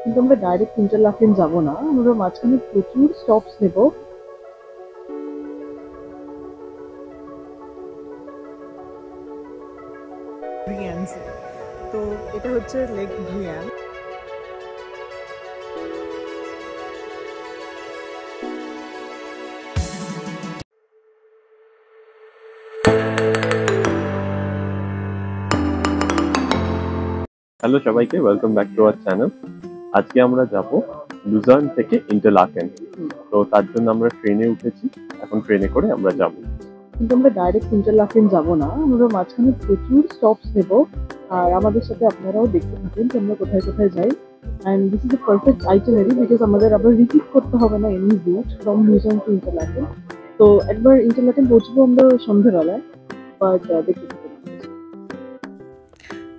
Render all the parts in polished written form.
কিন্তু আমরা direct Interlaken যাব না, আমরা মাঝখানে প্রচুর স্টপস নেব। তো এটা হচ্ছে লেক ভিয়ান। হ্যালো সবাইকে, welcome back to our channel. আজকে আমরা যাব লুজার্ন থেকে ইন্টারলাকেন। তো তার জন্য আমরা ট্রেনে উঠেছি, এখন ট্রেনে করে আমরা যাব। কিন্তু আমরা ডাইরেক্ট ইন্টারলাকেন যাব না, আমরা মাঝখানে প্রচুর স্টপস নেব। আর আমাদের সাথে আপনারাও দেখতে থাকেন যে আমরা কোথায় কোথায় যাই। And this is a perfect itinerary, because আমাদের আবার রিপিট করতে হবে না any route from Lucerne to Interlaken. তো একবার ইন্টারলাকেন পৌঁছবো আমরা সন্ধ্যাবেলায়, বাট দেখতে থাকুন।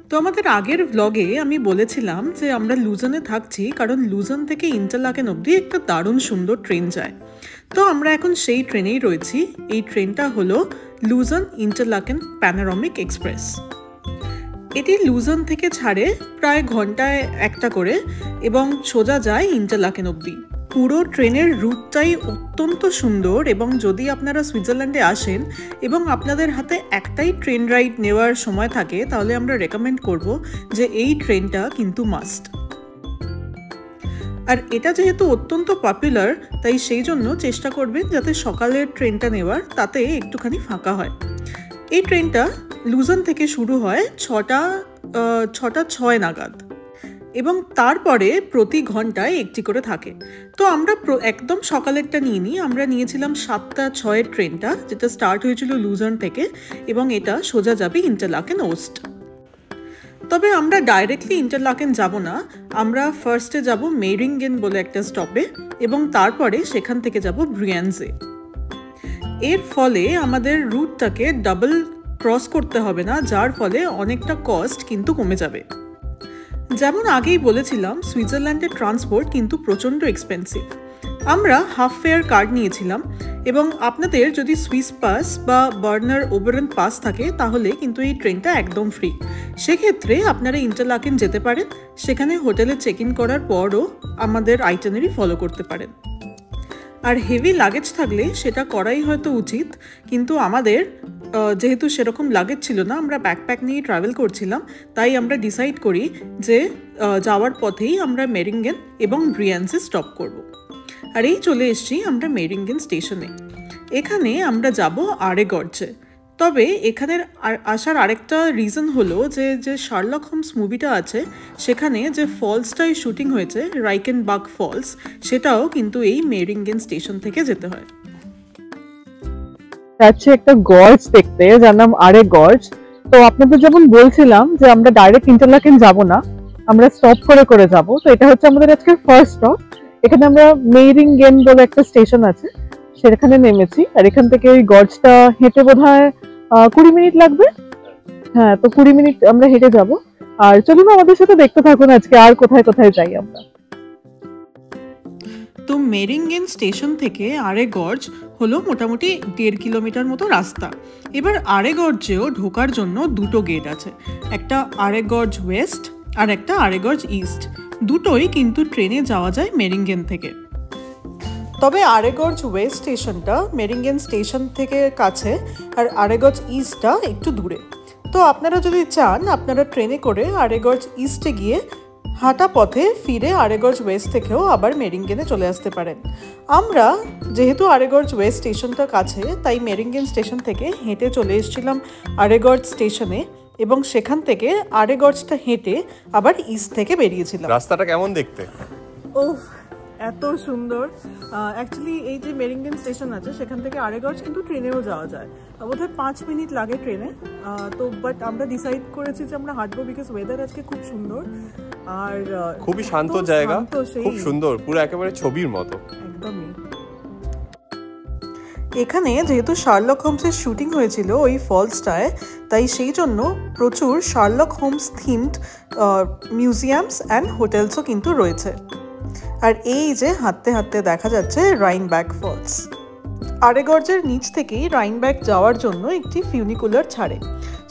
তো আমাদের আগের ব্লগে আমি বলেছিলাম যে আমরা লুজানে থাকছি কারণ লুজান থেকে ইন্টারলাকেন অবধি একটা দারুণ সুন্দর ট্রেন যায়। তো আমরা এখন সেই ট্রেনেই রয়েছি। এই ট্রেনটা হলো লুজান ইন্টারলাকেন প্যানোরামিক এক্সপ্রেস। এটি লুজান থেকে ছাড়ে প্রায় ঘন্টায় একটা করে এবং সোজা যায় ইন্টারলাকেন অবধি। পুরো ট্রেনের রুটটাই অত্যন্ত সুন্দর এবং যদি আপনারা সুইজারল্যান্ডে আসেন এবং আপনাদের হাতে একটাই ট্রেন রাইড নেওয়ার সময় থাকে তাহলে আমরা রেকমেন্ড করব যে এই ট্রেনটা কিন্তু মাস্ট। আর এটা যেহেতু অত্যন্ত পপুলার তাই সেই জন্য চেষ্টা করবেন যাতে সকালের ট্রেনটা নেওয়ার, তাতে একটুখানি ফাঁকা হয়। এই ট্রেনটা লুজান থেকে শুরু হয় 6:06 নাগাদ এবং তারপরে প্রতি ঘন্টায় একটি করে থাকে। তো আমরা একদম সকালেরটা নিয়ে নিই। আমরা নিয়েছিলাম 7:06 ট্রেনটা, যেটা স্টার্ট হয়েছিল লুজার্ন থেকে এবং এটা সোজা যাবে ইন্টারলাকেন ওস্ট। তবে আমরা ডাইরেক্টলি ইন্টারলাকেন যাব না, আমরা ফার্স্টে যাব মেরিঙ্গেন বলে একটা স্টপে এবং তারপরে সেখান থেকে যাব ব্রিয়ানজে। এর ফলে আমাদের রুটটাকে ডাবল ক্রস করতে হবে না, যার ফলে অনেকটা কস্ট কিন্তু কমে যাবে। যেমন আগেই বলেছিলাম, সুইজারল্যান্ডের ট্রান্সপোর্ট কিন্তু প্রচণ্ড এক্সপেন্সিভ। আমরা হাফ ফেয়ার কার্ড নিয়েছিলাম এবং আপনাদের যদি সুইস পাস বা বার্নার ওবেরন পাস থাকে তাহলে কিন্তু এই ট্রেনটা একদম ফ্রি। সেক্ষেত্রে আপনারা ইন্টারলাকেন যেতে পারেন, সেখানে হোটেলে চেক ইন করার পরও আমাদের আইটিনারি ফলো করতে পারেন। আর হেভি লাগেজ থাকলে সেটা করাই হয়তো উচিত, কিন্তু আমাদের যেহেতু সেরকম লাগেজ ছিল না, আমরা ব্যাকপ্যাক নিয়ে ট্রাভেল করছিলাম, তাই আমরা ডিসাইড করি যে যাওয়ার পথেই আমরা মেরিঙ্গেন এবং ব্রিয়ানজে স্টপ করব। আর এই চলে এসেছি আমরা মেরিঙ্গেন স্টেশনে। এখানে আমরা যাব আরেগর্জে। তবে এখানের আসার আরেকটা রিজন হলো যে শার্লক হোমস মুভিটা আছে সেখানে যে ফলসটাই শুটিং হয়েছে, রাইকেনবাখ ফলস, সেটাও কিন্তু এই মেরিঙ্গেন স্টেশন থেকে যেতে হয়। যাচ্ছে একটা গর্জ দেখতে, যার নাম আরে গর্জ। তো আপনাদের যেমন বলছিলাম যে আমরা ডাইরেক্ট ইন্টারলাকেন যাব না, আমরা স্টপ করে করে যাব। তো এটা হচ্ছে আমাদের আজকে ফার্স্ট স্টপ। এখানে আমরা মেরিঙ্গেন বলে একটা স্টেশন আছে, সেখানে নেমেছি। আর এখান থেকে ওই গর্জটা হেঁটে বোধহয় 20 মিনিট লাগবে। হ্যাঁ, তো 20 মিনিট আমরা হেঁটে যাব। আর চলুন আমাদের সাথে দেখতে থাকুন আজকে আর কোথায় কোথায় যাই আমরা। তো মেরিঙ্গেন স্টেশন থেকে আরেগর্জ হলো মোটামুটি 1.5 কিলোমিটার মতো রাস্তা। এবার আরেগর্জেও ঢোকার জন্য দুটো গেট আছে, একটা আরেগর্জ ওয়েস্ট আর একটা আরেগর্জ ইস্ট। দুটোই কিন্তু ট্রেনে যাওয়া যায় মেরিঙ্গেন থেকে। তবে আরেগর্জ ওয়েস্ট স্টেশনটা মেরিঙ্গেন স্টেশন থেকে কাছে আর আরেগর্জ ইস্টটা একটু দূরে। তো আপনারা যদি চান আপনারা ট্রেনে করে আরেগর্জ ইস্টে গিয়ে হাঁটা পথে ফিরে আরেগর্জ ওয়েস্ট থেকেও আবার মেরিঙ্গেনে চলে আসতে পারেন। আমরা যেহেতু আরেগর্জ ওয়েস্ট স্টেশনটা কাছে তাই মেরিঙ্গেন স্টেশন থেকে হেঁটে চলে এসেছিলাম আরেগর্জ স্টেশনে এবং সেখান থেকে আরেগর্জটা হেঁটে আবার ইস্ট থেকে বেরিয়েছিলাম। রাস্তাটা কেমন দেখতে? ওহ, এত সুন্দর। অ্যাকচুয়ালি এই যে মেরিঙ্গেন স্টেশন আছে সেখান থেকে আরেগর্জ কিন্তু ট্রেনেও যাওয়া যায়, বোধহয় 5 মিনিট লাগে ট্রেনে। তো বাট আমরা ডিসাইড করেছি যে আমরা হাঁটবো, বিকজ ওয়েদার আজকে খুব সুন্দর আর খুবই শান্ত জায়গা, খুব সুন্দর, পুরো একেবারে ছবির মতো একদমই। এখানে যেহেতু শার্লক হোমসের শুটিং হয়েছিল ওই ফলসটায়, তাই সেই জন্য প্রচুর Sherlock Holmes themed museums and হোটেলসও কিন্তু রয়েছে। আর এই যে হাঁটতে হাঁটতে দেখা যাচ্ছে রাইনব্যাক ফলস। আরেগর্জের নিচ থেকেই রাইনব্যাক যাওয়ার জন্য একটি ফিউনিকুলার ছাড়ে,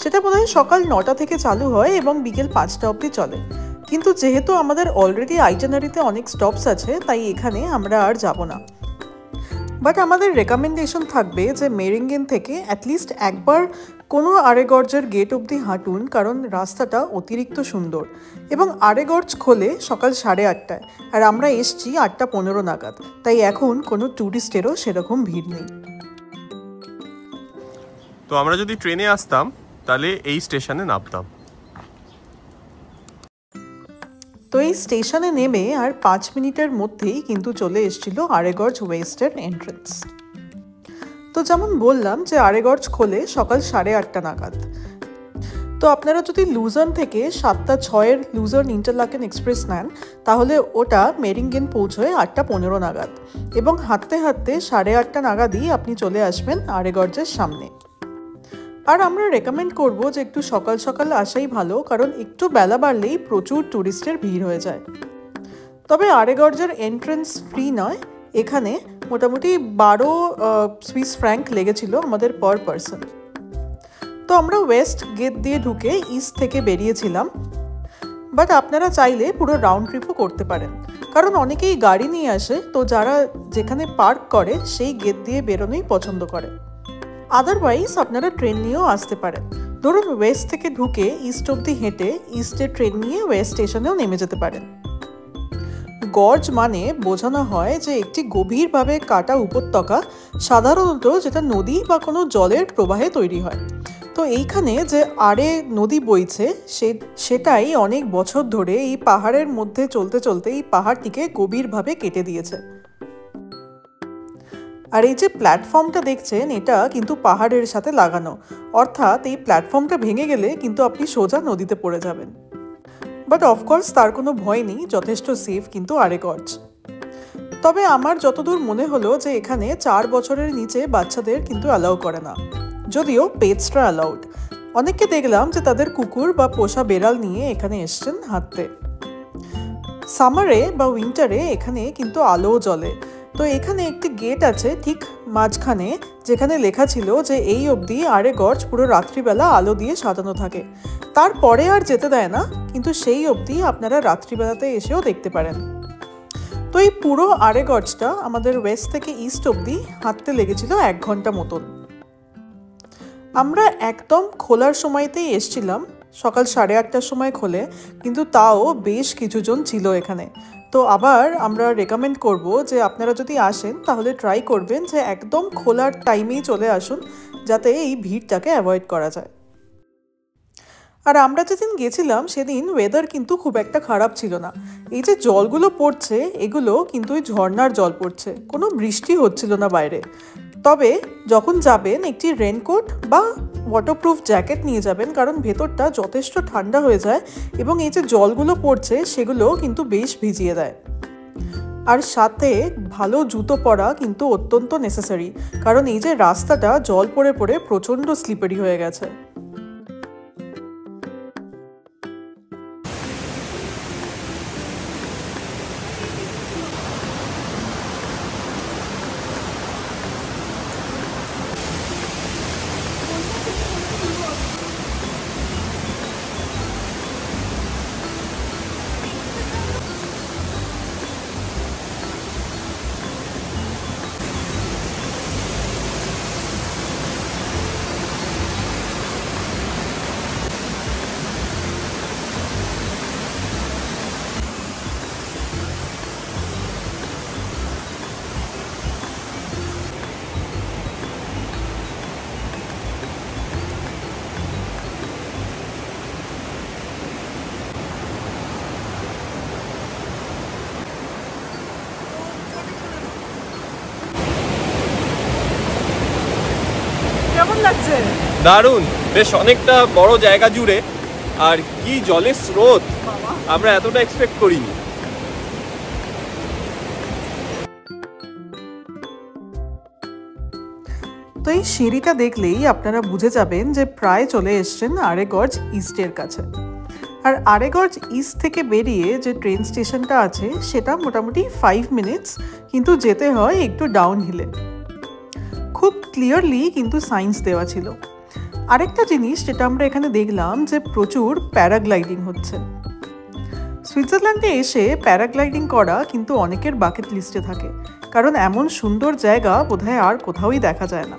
সেটা বোধহয় সকাল 9টা থেকে চালু হয় এবং বিকেল 5টা অবধি চলে। কিন্তু যেহেতু আমাদের অলরেডি আইটিনারিতে অনেক স্টপস আছে, তাই এখানে আমরা আর যাব না। বাট আমাদের রেকমেন্ডেশন থাকবে যে মেরিঙ্গেন থেকে অ্যাটলিস্ট একবার কোনো আরেগর্জের গেট অবধি হাঁটুন, কারণ রাস্তাটা অতিরিক্ত সুন্দর। এবং আরেগর্জ খোলে সকাল 8:30টায়, আর আমরা এসছি 8:15 নাগাদ, তাই এখন কোনো ট্যুরিস্টেরও সেরকম ভিড় নেই। তো আমরা যদি ট্রেনে আসতাম তাহলে এই স্টেশনে নামতাম। তো এই স্টেশনে নেমে আর 5 মিনিটের মধ্যেই কিন্তু চলে এসেছিল আরেগর্জ ওয়েস্টের এন্ট্রেন্স। তো যেমন বললাম যে আরেগর্জ খোলে সকাল 8:30 নাগাদ। তো আপনারা যদি লুজন থেকে 7:06 লুজন ইন্টারলাকেন এক্সপ্রেস নেন, তাহলে ওটা মেরিঙ্গেন পৌঁছয় 8:15 নাগাদ, এবং হাঁটতে হাঁটতে 8:30 নাগাদই আপনি চলে আসবেন আরেগর্জের সামনে। আর আমরা রেকমেন্ড করব যে একটু সকাল সকাল আসাই ভালো, কারণ একটু বেলা বাড়লেই প্রচুর ট্যুরিস্টের ভিড় হয়ে যায়। তবে আরেগর্জের এন্ট্রেন্স ফ্রি নয়, এখানে মোটামুটি 12 সুইস ফ্র্যাঙ্ক লেগেছিল আমাদের পার পারসন। তো আমরা ওয়েস্ট গেট দিয়ে ঢুকে ইস্ট থেকে বেরিয়েছিলাম, বাট আপনারা চাইলে পুরো রাউন্ড ট্রিপও করতে পারেন, কারণ অনেকেই গাড়ি নিয়ে আসে, তো যারা যেখানে পার্ক করে সেই গেট দিয়ে বেরোনোই পছন্দ করে। আদারওয়াইজ আপনারা ট্রেন নিয়েও আসতে পারেন। ধরুন ওয়েস্ট থেকে ঢুকে ইস্ট অবধি হেঁটে ইস্টের ট্রেন নিয়ে ওয়েস্ট স্টেশনেও নেমে যেতে পারেন। গর্জ মানে বোঝানো হয় যে একটি গভীরভাবে কাটা উপত্যকা, সাধারণত যেটা নদী বা কোনো জলের প্রবাহে তৈরি হয়। তো এইখানে যে আরে নদী বইছে সেটাই অনেক বছর ধরে এই পাহাড়ের মধ্যে চলতে চলতে এই পাহাড়টিকে গভীরভাবে কেটে দিয়েছে। আর এই যে প্ল্যাটফর্মটা দেখছেন, এটা কিন্তু পাহাড়ের সাথে লাগানো, অর্থাৎ এই প্ল্যাটফর্মটা ভেঙে গেলে কিন্তু আপনি সোজা নদীতে পড়ে যাবেন। বাট অফকোর্স তার কোনো ভয় নেই, যথেষ্ট সেফ কিন্তু আরেগর্জ। তবে আমার যতদূর মনে হলো যে এখানে 4 বছরের নিচে বাচ্চাদের কিন্তু অ্যালাউ করে না, যদিও পেটসরা অ্যালাউড। অনেককে দেখলাম যে তাদের কুকুর বা পোষা বেড়াল নিয়ে এখানে এসছেন হাঁটতে। সামারে বা উইন্টারে এখানে কিন্তু আলোও জ্বলে। তো এখানে একটি গেট আছে ঠিক মাঝখানে, যেখানে লেখা ছিল যে এই অবধি আরেগর্জ পুরো রাত্রিবেলা আলো দিয়ে সাজানো থাকে, তারপরে আর যেতে দেয় না, কিন্তু সেই অবধি আপনারা রাত্রিবেলাতে এসেও দেখতে পারেন। তো এই পুরো আরেগর্জটা আমাদের ওয়েস্ট থেকে ইস্ট অবধি হাঁটতে লেগেছিল 1 ঘন্টা মতন। আমরা একদম খোলার সময়তেই এসছিলাম, সকাল 8:30টার সময় খোলে, কিন্তু তাও বেশ কিছুজন ছিল এখানে। তো আবার আমরা রেকমেন্ড করব যে আপনারা যদি আসেন তাহলে ট্রাই করবেন যে একদম খোলার টাইমেই চলে আসুন, যাতে এই ভিড়টাকে অ্যাভয়েড করা যায়। আর আমরা যেদিন গেছিলাম সেদিন ওয়েদার কিন্তু খুব একটা খারাপ ছিল না। এই যে জলগুলো পড়ছে এগুলো কিন্তু ওই ঝর্ণার জল পড়ছে, কোনো বৃষ্টি হচ্ছিল না বাইরে। তবে যখন যাবেন একটি রেনকোট বা ওয়াটারপ্রুফ জ্যাকেট নিয়ে যাবেন, কারণ ভেতরটা যথেষ্ট ঠান্ডা হয়ে যায় এবং এই যে জলগুলো পড়ছে সেগুলো কিন্তু বেশ ভিজিয়ে দেয়। আর সাথে ভালো জুতো পরা কিন্তু অত্যন্ত নেসেসারি, কারণ এই যে রাস্তাটা জল পড়ে পড়ে প্রচণ্ড স্লিপারি হয়ে গেছে। কেমন লাগছে? দারুণ, বেশ অনেকটা বড় জায়গা জুড়ে, আর কি জলের স্রোত, আমরা এতটা এক্সপেক্ট করিনি। তো এই সিঁড়িটা দেখলেই আপনারা বুঝে যাবেন যে প্রায় চলে এসছেন আরেগর্জ ইস্টের কাছে। আর আরেগর্জ ইস্ট থেকে বেরিয়ে যে ট্রেন স্টেশনটা আছে সেটা মোটামুটি 5 মিনিটস, কিন্তু যেতে হয় একটু ডাউন হিলে। খুব ক্লিয়ারলি কিন্তু সাইন্স দেওয়া ছিল। আরেকটা জিনিস যেটা আমরা এখানে দেখলাম যে প্রচুর প্যারাগ্লাইডিং হচ্ছে। সুইজারল্যান্ডে এসে প্যারাগ্লাইডিং করা কিন্তু অনেকের বাকেট লিস্টে থাকে, কারণ এমন সুন্দর জায়গা বোধহয় আর কোথাওই দেখা যায় না।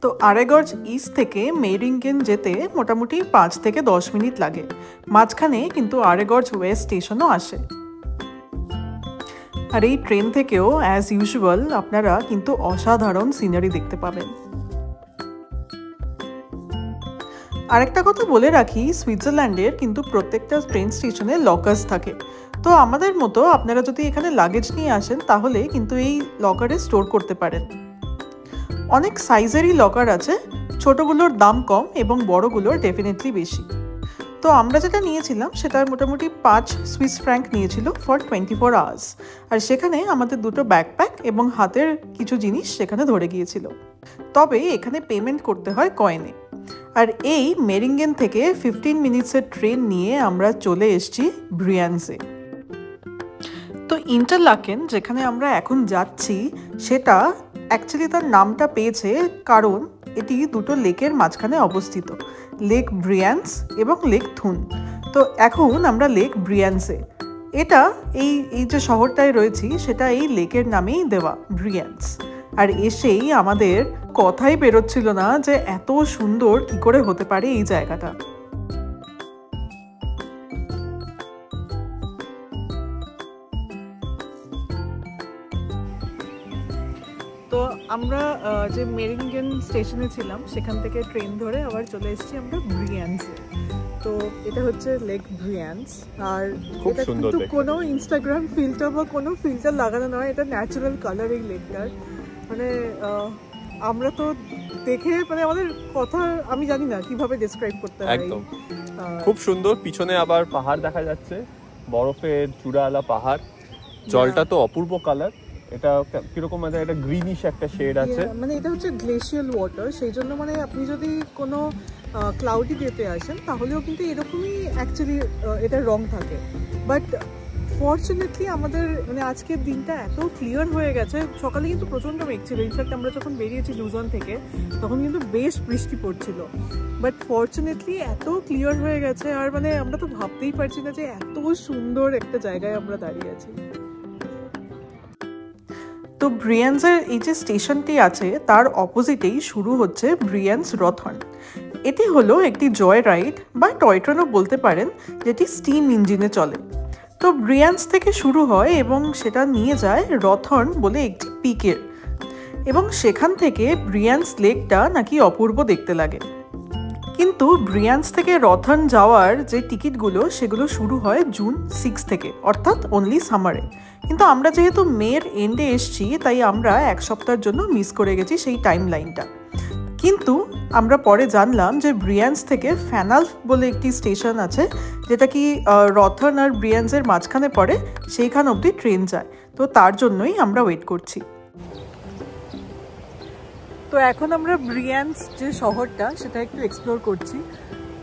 তো আরেগর্জ ইস্ট থেকে মেরিঙ্গেন যেতে মোটামুটি 5 থেকে 10 মিনিট লাগে। মাঝখানে কিন্তু আরেগর্জ ওয়েস্ট স্টেশনও আসে। আর এই ট্রেন থেকেও অ্যাজ ইউজুয়াল আপনারা কিন্তু অসাধারণ সিনারি দেখতে পাবেন। আরেকটা কথা বলে রাখি, সুইজারল্যান্ডের কিন্তু প্রত্যেকটা ট্রেন স্টেশনে লকার্স থাকে। তো আমাদের মতো আপনারা যদি এখানে লাগেজ নিয়ে আসেন তাহলে কিন্তু এই লকারে স্টোর করতে পারেন। অনেক সাইজেরই লকার আছে, ছোটগুলোর দাম কম এবং বড়গুলোর ডেফিনেটলি বেশি। তো আমরা যেটা নিয়েছিলাম সেটার মোটামুটি 5 সুইস ফ্র্যাঙ্ক নিয়েছিল ফর 24 আওয়ার্স। আর সেখানে আমাদের দুটো ব্যাকপ্যাক এবং হাতের কিছু জিনিস সেখানে ধরে গিয়েছিল। তবে এখানে পেমেন্ট করতে হয় কয়েনে। আর এই মেরিঙ্গেন থেকে 15 মিনিটসের ট্রেন নিয়ে আমরা চলে এসেছি ব্রিয়ান্সে। তো ইন্টারলাকেন যেখানে আমরা এখন যাচ্ছি সেটা অ্যাকচুয়ালি তার নামটা পেয়েছে কারণ এটি দুটো লেকের মাঝখানে অবস্থিত, লেক ব্রিয়ান্স এবং লেক থুন। তো এখন আমরা লেক ব্রিয়ান্সে। এটা এই যে শহরটায় রয়েছি সেটা এই লেকের নামেই দেওয়া, ব্রিয়ান্স। আর এসেই আমাদের কথাই বেরোচ্ছিল না যে এত সুন্দর কি করে হতে পারে এই জায়গাটা। তো আমরা যে মেরিঙ্গেন স্টেশনে ছিলাম সেখান থেকে ট্রেন ধরে আবার চলে এসেছি আমরা ব্রিয়ান্সে। তো এটা হচ্ছে লেক ব্রিয়ান্স। আর এটা কিন্তু কোনো ইনস্টাগ্রাম ফিল্টার বা কোনো ফিল্টার লাগানো নয়, এটা ন্যাচারাল কালার এই লেকটার। মানে আমরা তো দেখে মানে আমাদের কথা আমি জানি না কিভাবে ডেসক্রাইব করতে হয়। একদম খুব সুন্দর। পিছনে আবার পাহাড় দেখা যাচ্ছে, বরফের চূড়াওয়ালা পাহাড়। জলটা তো অপূর্ব কালার, এটা কিরকম মানে একটা গ্রিনিশ একটা শেড আছে। মানে এটা হচ্ছে গ্লেশিয়াল ওয়াটার, সেই জন্য মানে আপনি যদি কোনো ক্লাউডি ডেতে আসেন তাহলেও কিন্তু এরকমই অ্যাকচুয়ালি এটার রং থাকে। বাট ফর্চুনেটলি আমাদের মানে আজকের দিনটা এত ক্লিয়ার হয়ে গেছে। সকালে কিন্তু প্রচণ্ড মেঘ ছিল, ইনফ্যাক্ট আমরা যখন বেরিয়েছি লুজন থেকে তখন কিন্তু বেশ বৃষ্টি পড়ছিল। বাট ফর্চুনেটলি এত ক্লিয়ার হয়ে গেছে, আর মানে আমরা তো ভাবতেই পারছি না যে এত সুন্দর একটা জায়গায় আমরা দাঁড়িয়ে আছি। তো ব্রিয়ান্সের এই যে স্টেশনটি আছে তার অপোজিটেই শুরু হচ্ছে ব্রিয়ান্স রথন। এটি হলো একটি জয় রাইড বা টয় ট্রেনও বলতে পারেন, যেটি স্টিম ইঞ্জিনে চলে। তো ব্রিয়ান্স থেকে শুরু হয় এবং সেটা নিয়ে যায় রথন বলে একটি পিকের, এবং সেখান থেকে ব্রিয়ান্স লেকটা নাকি অপূর্ব দেখতে লাগে। কিন্তু ব্রিয়ান্স থেকে রথন যাওয়ার যে টিকিটগুলো সেগুলো শুরু হয় জুন 6 থেকে, অর্থাৎ অনলি সামারে। কিন্তু আমরা যেহেতু মের এন্ডে এসছি তাই আমরা 1 সপ্তাহের জন্য মিস করে গেছি সেই টাইম লাইনটা। কিন্তু আমরা পরে জানলাম যে ব্রিয়ান্স থেকে ফ্যানাল্ফ বলে একটি স্টেশন আছে যেটা কি রথন আর ব্রিয়ান্সের মাঝখানে পড়ে, সেইখান অবধি ট্রেন যায়। তো তার জন্যই আমরা ওয়েট করছি। তো এখন আমরা ব্রিয়ান্স যে শহরটা সেটা একটু এক্সপ্লোর করছি।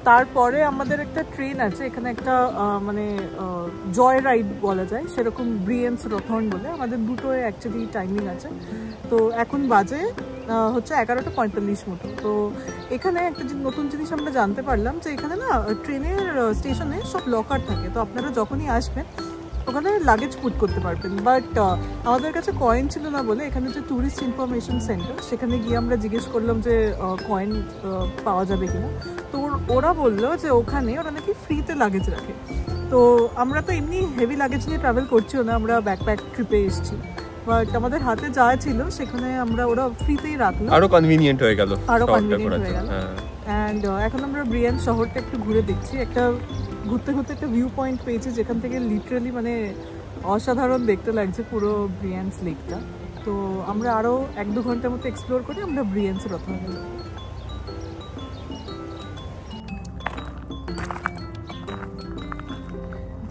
তারপরে আমাদের একটা ট্রেন আছে এখানে, একটা মানে জয় রাইড বলা যায় সেরকম, ব্রিয়ান্স রথন বলে। আমাদের দুটো অ্যাকচুয়ালি টাইমিং আছে। তো এখন বাজে হচ্ছে 11:45 মতো। তো এখানে একটা নতুন জিনিস আমরা জানতে পারলাম যে এখানে না ট্রেনের স্টেশনে সব লকার থাকে। তো আপনারা যখনই আসবেন ওখানে লাগেজ পুট করতে পারবেন। বাট আমাদের কাছে কয়েন ছিল না বলে এখানে যে ট্যুরিস্ট ইনফরমেশন সেন্টার সেখানে গিয়ে আমরা জিজ্ঞেস করলাম যে কয়েন পাওয়া যাবে কিনা। তো ওরা বললো যে ওখানে ওরা নাকি ফ্রিতে লাগেজ রাখে। তো আমরা তো এমনি হেভি লাগেজ নিয়ে ট্রাভেল করছিও না, আমরা ব্যাকপ্যাক ট্রিপে এসেছি। বাট আমাদের হাতে যা ছিল সেখানে আমরা ওরা ফ্রিতেই রাখলো, আরো কনভিনিয়েন্ট হয়ে গেল, আরো কনভিনিয়েন্ট হয়ে গেল। অ্যান্ড এখন আমরা ব্রিয়ান শহরটা একটু ঘুরে দেখছি। একটা ঘুরতে ঘুরতে একটা ভিউ পয়েন্ট পেয়েছি যেখান থেকে লিটারালি মানে অসাধারণ দেখতে লাগছে পুরো ব্রিয়ান্স লেকটা। তো আমরা আরো 1-2 ঘন্টার মতো এক্সপ্লোর করে আমরা ব্রিয়ান্সে রওনা হলাম।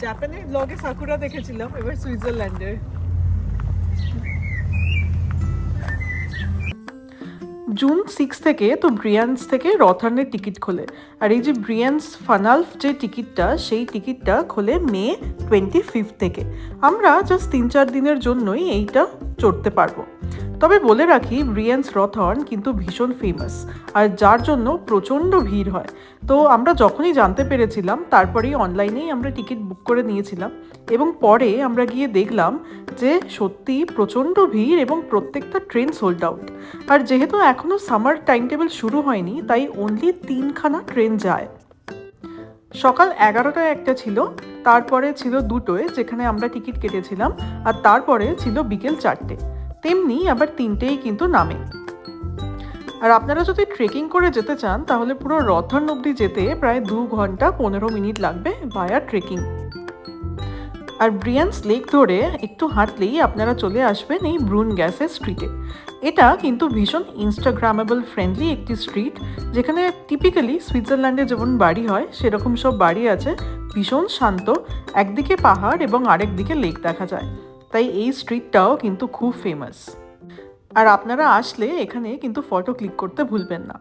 জাপানের ব্লগে সাকুরা দেখেছিলাম, এবার সুইজারল্যান্ডের। জুন 6 থেকে তো ব্রিয়ান্স থেকে রথার্নের টিকিট খোলে, আর এই যে ব্রিয়ান্স ফানালফ যে টিকিটটা সেই টিকিটটা খোলে মে 25 থেকে। আমরা জাস্ট 3-4 দিনের জন্যই এইটা চড়তে পারবো। তবে বলে রাখি ব্রিয়ান্স রথর্ন কিন্তু ভীষণ ফেমাস, আর যার জন্য প্রচণ্ড ভিড় হয়। তো আমরা যখনই জানতে পেরেছিলাম তারপরেই অনলাইনেই আমরা টিকিট বুক করে নিয়েছিলাম, এবং পরে আমরা গিয়ে দেখলাম যে সত্যি প্রচণ্ড ভিড় এবং প্রত্যেকটা ট্রেন সোল্ড আউট। আর যেহেতু এখনও সামার টাইম টেবিল শুরু হয়নি তাই অনলি 3খানা ট্রেন যায়। সকাল 11টায় একটা ছিল, তারপরে ছিল 2টোয় যেখানে আমরা টিকিট কেটেছিলাম, আর তারপরে ছিল বিকেল 4টে, তেমনি আবার 3টেই কিন্তু নামে। আর আপনারা যদি ট্রেকিং করে যেতে চান তাহলে পুরো রথর্ন অবধি যেতে প্রায় 2 ঘন্টা 15 মিনিট লাগবে ভায়া ট্রেকিং। আর ব্রিয়ান্স লেক ধরে একটু হাঁটলেই আপনারা চলে আসবেন এই ব্রুন গ্যাসের স্ট্রিটে। এটা কিন্তু ভীষণ ইনস্টাগ্রামেবল ফ্রেন্ডলি একটি স্ট্রিট, যেখানে টিপিক্যালি সুইজারল্যান্ডে যেমন বাড়ি হয় সেরকম সব বাড়ি আছে, ভীষণ শান্ত, একদিকে পাহাড় এবং আরেকদিকে লেক দেখা যায়। তাই এই স্ট্রিটটাও কিন্তু খুব ফেমাস। আর আপনারা আসলে এখানে কিন্তু ফটো ক্লিক করতে ভুলবেন না।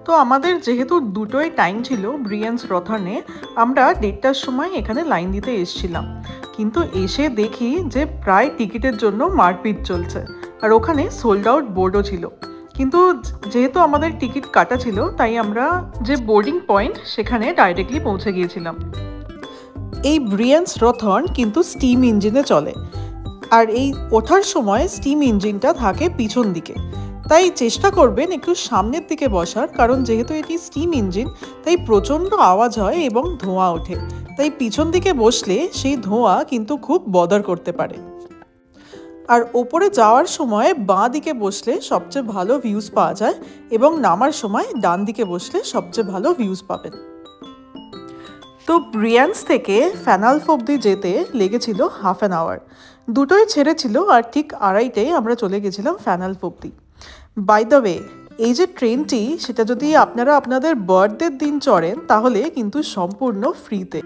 তো আমাদের যেহেতু 2টোই টাইম ছিল ব্রিয়ান্স রথার্নে, আমরা 1:30টার সময় এখানে লাইন দিতে এসেছিলাম, কিন্তু এসে দেখি যে প্রায় টিকিটের জন্য মারপিট চলছে, আর ওখানে সোল্ড আউট বোর্ডও ছিল। কিন্তু যেহেতু আমাদের টিকিট কাটা ছিল তাই আমরা যে বোর্ডিং পয়েন্ট সেখানে ডাইরেক্টলি পৌঁছে গিয়েছিলাম। এই ব্রিয়ান্স রথর্ন কিন্তু স্টিম ইঞ্জিনে চলে, আর এই ওঠার সময় স্টিম ইঞ্জিনটা থাকে পিছন দিকে, তাই চেষ্টা করবেন একটু সামনের দিকে বসার, কারণ যেহেতু এটি স্টিম ইঞ্জিন তাই প্রচণ্ড আওয়াজ হয় এবং ধোঁয়া ওঠে, তাই পিছন দিকে বসলে সেই ধোঁয়া কিন্তু খুব বদার করতে পারে। আর ওপরে যাওয়ার সময় বাঁ দিকে বসলে সবচেয়ে ভালো ভিউজ পাওয়া যায়, এবং নামার সময় ডান দিকে বসলে সবচেয়ে ভালো ভিউজ পাবেন। তো ব্রিয়ান্স থেকে ফানালফ অবধি যেতে লেগেছিল 1/2 আওয়ার। 2টোই ছেড়েছিল, আর ঠিক 2:30টায় আমরা চলে গেছিলাম ফানালফ অবধি। বাই দ্য ওয়ে, এই যে ট্রেনটি সেটা যদি আপনারা আপনাদের বার্থডের দিন চড়েন তাহলে কিন্তু সম্পূর্ণ ফ্রিতে।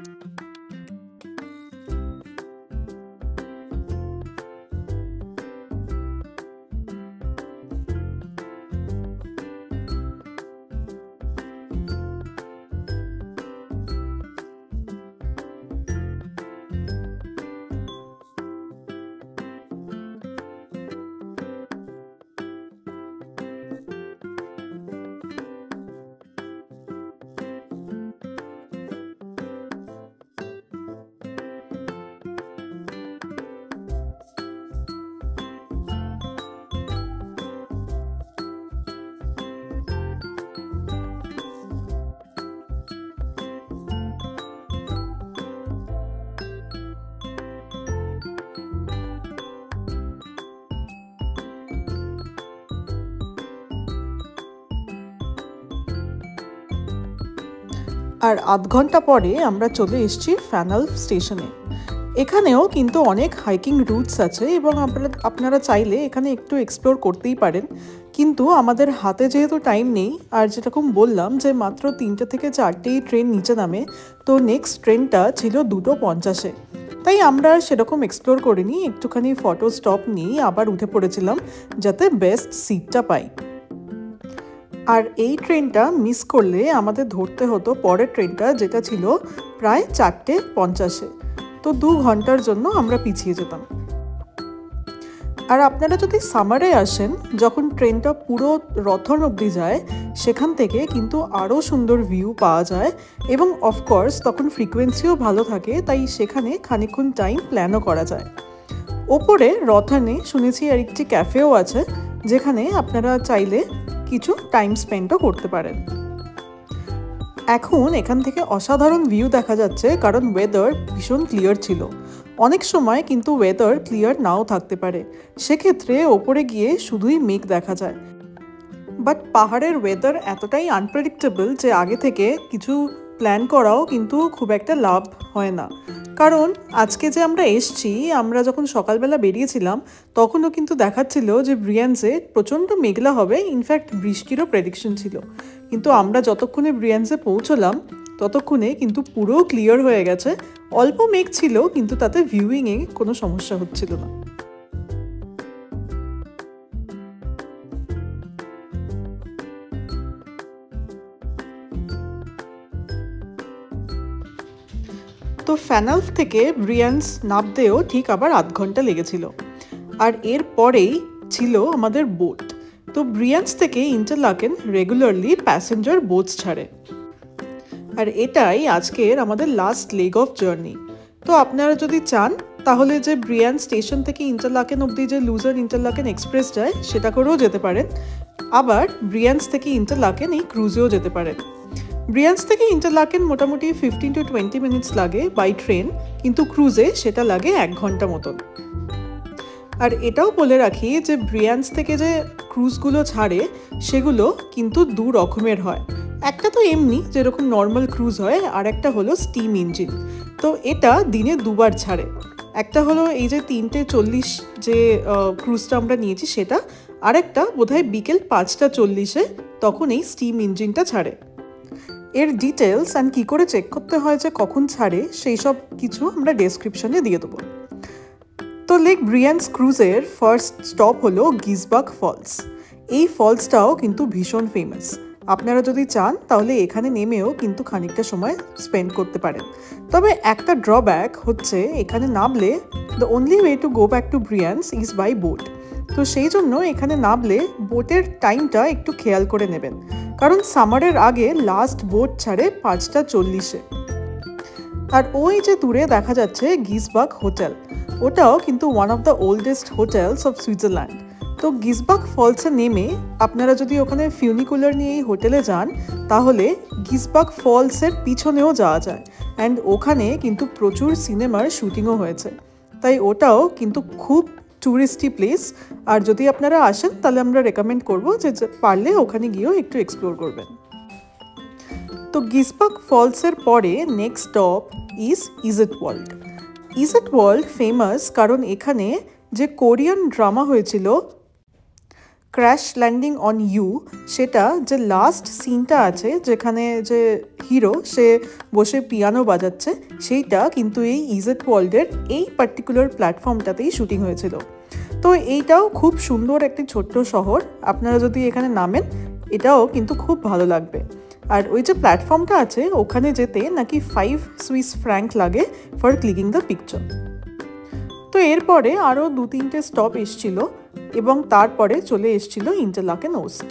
আর আধ ঘন্টা পরে আমরা চলে এসেছি ফানালফ স্টেশনে। এখানেও কিন্তু অনেক হাইকিং রুটস আছে এবং আপনারা চাইলে এখানে একটু এক্সপ্লোর করতেই পারেন, কিন্তু আমাদের হাতে যেহেতু টাইম নেই, আর যেরকম বললাম যে মাত্র 3টে থেকে 4টেই ট্রেন নিচে নামে, তো নেক্সট ট্রেনটা ছিল 2:50-এ, তাই আমরা সেরকম এক্সপ্লোর করিনি, একটুখানি ফটো স্টপ নিয়েই আবার উঠে পড়েছিলাম যাতে বেস্ট সিটটা পাই। আর এই ট্রেনটা মিস করলে আমাদের ধরতে হতো পরের ট্রেনটা, যেটা ছিল প্রায় 4:50-এ, তো 2 ঘন্টার জন্য আমরা পিছিয়ে যেতাম। আর আপনারা যদি সামারে আসেন, যখন ট্রেনটা পুরো রথর্ন অবধি যায়, সেখান থেকে কিন্তু আরও সুন্দর ভিউ পাওয়া যায়, এবং অফকোর্স তখন ফ্রিকোয়েন্সিও ভালো থাকে, তাই সেখানে খানিকক্ষণ টাইম প্ল্যানও করা যায়। ওপরে রথর্নে শুনেছি আর একটি ক্যাফেও আছে, যেখানে আপনারা চাইলে কিছু টাইম স্পেন্ডও করতে পারেন। এখন এখান থেকে অসাধারণ ভিউ দেখা যাচ্ছে, কারণ ওয়েদার ভীষণ ক্লিয়ার ছিল। অনেক সময় কিন্তু ওয়েদার ক্লিয়ার নাও থাকতে পারে, সেক্ষেত্রে ওপরে গিয়ে শুধুই মেঘ দেখা যায়। বাট পাহাড়ের ওয়েদার এতটাই আনপ্রেডিক্টেবল যে আগে থেকে কিছু প্ল্যান করাও কিন্তু খুব একটা লাভ হয় না। কারণ আজকে যে আমরা এসছি, আমরা যখন সকালবেলা বেরিয়েছিলাম তখনও কিন্তু দেখাচ্ছিল যে ব্রিয়ান্সে প্রচণ্ড মেঘলা হবে, ইনফ্যাক্ট বৃষ্টিরও প্রেডিকশন ছিল। কিন্তু আমরা যতক্ষণে ব্রিয়ান্সে পৌঁছলাম ততক্ষণে কিন্তু পুরো ক্লিয়ার হয়ে গেছে। অল্প মেঘ ছিল কিন্তু তাতে ভিউইংয়ে কোনো সমস্যা হচ্ছিল না। তো ফ্যানাল্ফ থেকে ব্রিয়ান্স নামতেও ঠিক আবার আধ ঘন্টা লেগেছিল। আর এর পরেই ছিল আমাদের বোট। তো ব্রিয়ান্স থেকে ইন্টারলাকেন রেগুলারলি প্যাসেঞ্জার বোটস ছাড়ে, আর এটাই আজকের আমাদের লাস্ট লেগ অফ জার্নি। তো আপনারা যদি চান তাহলে যে ব্রিয়ান্স স্টেশন থেকে ইন্টারলাকেন অবধি যে লুজার ইন্টারলাকেন এক্সপ্রেস যায় সেটা করেও যেতে পারেন, আবার ব্রিয়ান্স থেকে ইন্টারলাকেন এই ক্রুজেও যেতে পারেন। ব্রিয়ান্স থেকে ইন্টারলাকেন মোটামুটি 15 to 20 মিনিটস লাগে বাই ট্রেন, কিন্তু ক্রুজে সেটা লাগে 1 ঘন্টা মতন। আর এটাও বলে রাখি যে ব্রিয়ান্স থেকে যে ক্রুজগুলো ছাড়ে সেগুলো কিন্তু 2 রকমের হয়। একটা তো এমনি যেরকম নর্মাল ক্রুজ হয়, আর একটা হলো স্টিম ইঞ্জিন। তো এটা দিনে 2 বার ছাড়ে। একটা হলো এই যে 3:40 যে ক্রুজটা আমরা নিয়েছি সেটা, আর একটা বোধহয় বিকেল 5:40 তখন এই স্টিম ইঞ্জিনটা ছাড়ে। এর ডিটেলস অ্যান্ড কী করে চেক করতে হয় যে কখন ছাড়ে সেই সব কিছু আমরা ডেসক্রিপশনে দিয়ে দেবো। তো লেক ব্রিয়ান্স ক্রুজের ফার্স্ট স্টপ হলো গিজবাক ফলস। এই ফলসটাও কিন্তু ভীষণ ফেমাস। আপনারা যদি চান তাহলে এখানে নেমেও কিন্তু খানিকটা সময় স্পেন্ড করতে পারেন। তবে একটা ড্রব্যাক হচ্ছে এখানে নামলে the only way to go back to Brienz is by boat. তো সেই জন্য এখানে নামলে বোটের টাইমটা একটু খেয়াল করে নেবেন, কারণ সামারের আগে লাস্ট বোট ছাড়ে 5:40। আর ওই যে দূরে দেখা যাচ্ছে গিজবাক হোটেল, ওটাও কিন্তু one of the oldest hotels of Switzerland. তো গিজবাক ফলসে নেমে আপনারা যদি ওখানে ফিউনিকুলার নিয়ে এই হোটেলে যান তাহলে গিজবাক ফলসের পিছনেও যাওয়া যায়, অ্যান্ড ওখানে কিন্তু প্রচুর সিনেমার শুটিংও হয়েছে। তাই ওটাও কিন্তু খুব ট্যুরিস্টি প্লেস। আর যদি আপনারা আসেন তাহলে আমরা রেকমেন্ড করবো যে পারলে ওখানে গিয়েও একটু এক্সপ্লোর করবেন। তো গিজবাক ফলসের পরে next stop is Iseltwald. Iseltwald famous কারণ এখানে যে কোরিয়ান ড্রামা হয়েছিল ক্র্যাশ ল্যান্ডিং অন ইউ, সেটা যে লাস্ট সিনটা আছে যেখানে যে হিরো সে বসে পিয়ানো বাজাচ্ছে, সেইটা কিন্তু এই ইজেট ওয়ার্ল্ডের এই পার্টিকুলার প্ল্যাটফর্মটাতেই শুটিং হয়েছিল। তো এইটাও খুব সুন্দর একটি ছোট্ট শহর। আপনারা যদি এখানে নামেন এটাও কিন্তু খুব ভালো লাগবে। আর ওই যে প্ল্যাটফর্মটা আছে ওখানে যেতে নাকি 5 সুইস ফ্র্যাঙ্ক লাগে ফর ক্লিকিং দ্য পিকচার। তো এরপরে আরও 2-3টে স্টপ এসছিল এবং তারপরে চলে এসছিল ইন্টারলাকেন ওস্ট।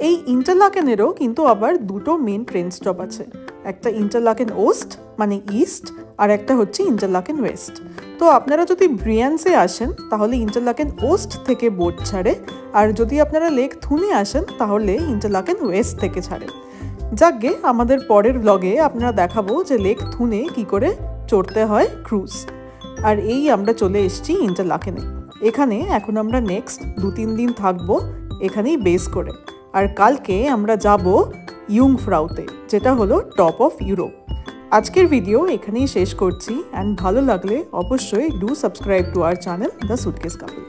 এই ইন্টারলাকেনেরও কিন্তু আবার 2টো মেন ট্রেন স্টপ আছে, একটা ইন্টারলাকেন ওস্ট মানে ইস্ট, আর একটা হচ্ছে ইন্টারলাকেন ওয়েস্ট। তো আপনারা যদি ব্রিয়ান্সে আসেন তাহলে ইন্টারলাকেন ওস্ট থেকে বোট ছাড়ে, আর যদি আপনারা লেক থুনে আসেন তাহলে ইন্টারলাকেন ওয়েস্ট থেকে ছাড়ে। যাকগে আমাদের পরের ব্লগে আপনারা দেখাবো যে লেক থুনে কি করে চড়তে হয় ক্রুজ। আর এই আমরা চলে এসেছি ইন্টারলাকেনে। এখানে এখন আমরা নেক্সট 2-3 দিন থাকবো এখানেই বেস করে। আর কালকে আমরা যাব ইয়ুংফ্রাউতে, যেটা হলো টপ অফ ইউরোপ। আজকের ভিডিও এখানেই শেষ করছি, অ্যান্ড ভালো লাগলে অবশ্যই do subscribe to our channel the suitcase couple.